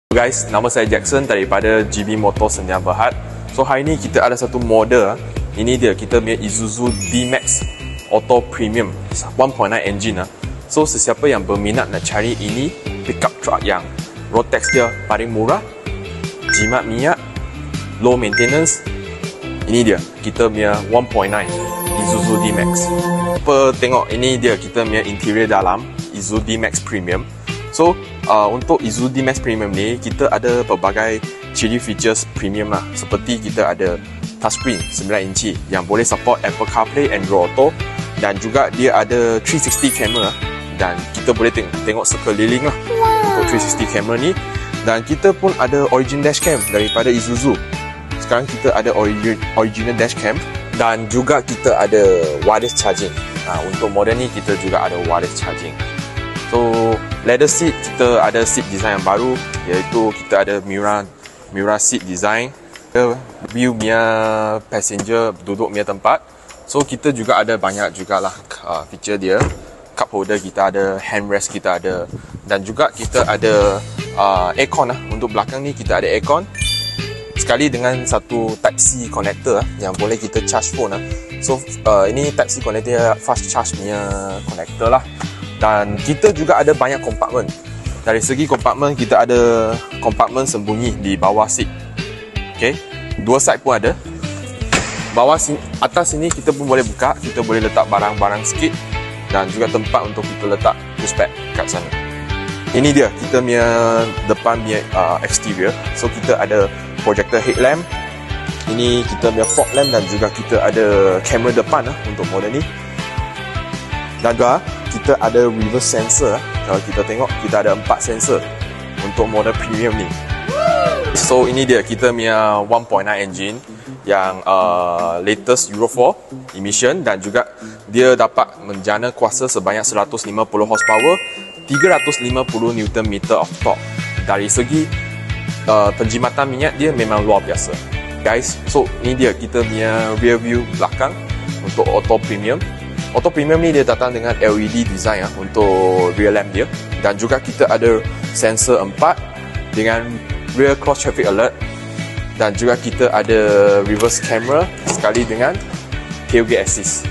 Guys, nama saya Jackson daripada GB Motor Sdn Bhd. So hari ni kita ada satu model. Ini dia, kita punya Isuzu D-Max Auto Premium 1.9 engine. So sesiapa yang berminat nak cari ini pickup truck yang road tax dia paling murah, jimat minyak, low maintenance, ini dia kita punya 1.9 Isuzu D-Max. Tengok, ini dia kita punya interior dalam Isuzu D-Max Premium. So untuk Isuzu D-Max Premium ni kita ada pelbagai ciri features premium lah. Seperti kita ada touchscreen 9 inci yang boleh support Apple CarPlay, Android Auto, dan juga dia ada 360 camera dan kita boleh tengok sekeliling lah untuk 360 camera ni. Dan kita pun ada origin dashcam daripada Isuzu. Sekarang kita ada original dashcam dan juga kita ada wireless charging. Untuk model ni kita juga ada wireless charging. So leather seat, kita ada seat design yang baru, iaitu kita ada Miura seat design. View punya passenger duduk punya tempat. So kita juga ada banyak jugalah feature dia. Cup holder kita ada, handrest kita ada, dan juga kita ada aircon lah. Untuk belakang ni kita ada aircon sekali dengan satu Type-C connector yang boleh kita charge phone lah. So ini Type-C connector, fast charge punya connector lah. Dan kita juga ada banyak kompartmen. Dari segi kompartmen, kita ada kompartmen sembunyi di bawah seat. Okay, dua side pun ada. Bawah sini, atas sini kita pun boleh buka. Kita boleh letak barang-barang sikit dan juga tempat untuk kita letak pushpad kat sana. Ini dia kita punya depan punya exterior. So kita ada projector headlamp. Ini kita punya fog lamp dan juga kita ada kamera depan lah untuk model ni. Dan juga kita ada reverse sensor. Kalau kita tengok, kita ada 4 sensor untuk model premium ni. So ini dia kita punya 1.9 engine yang latest Euro 4 emission, dan juga dia dapat menjana kuasa sebanyak 150 horsepower, 350 Nm of torque. Dari segi penjimatan minyak dia memang luar biasa. Guys, so ini dia kita punya rear view belakang untuk auto premium. Auto Premium ni dia datang dengan LED design untuk rear lamp dia, dan juga kita ada sensor 4 dengan rear cross traffic alert, dan juga kita ada reverse camera sekali dengan tailgate assist.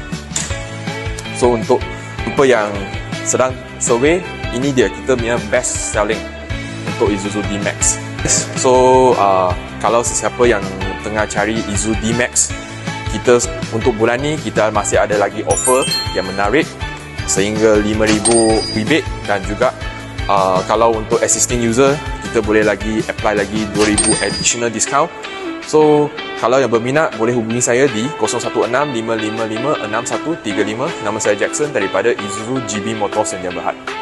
So untuk jumpa yang sedang survey, ini dia kita punya best selling untuk Isuzu D-Max. So kalau sesiapa yang tengah cari Isuzu D-Max, kita untuk bulan ni kita masih ada lagi offer yang menarik sehingga 5,000 rebate, dan juga kalau untuk existing user kita boleh lagi apply lagi 2,000 additional discount. So kalau yang berminat boleh hubungi saya di 016-555-6135. Nama saya Jackson daripada Isuzu GB Motor Sdn Bhd.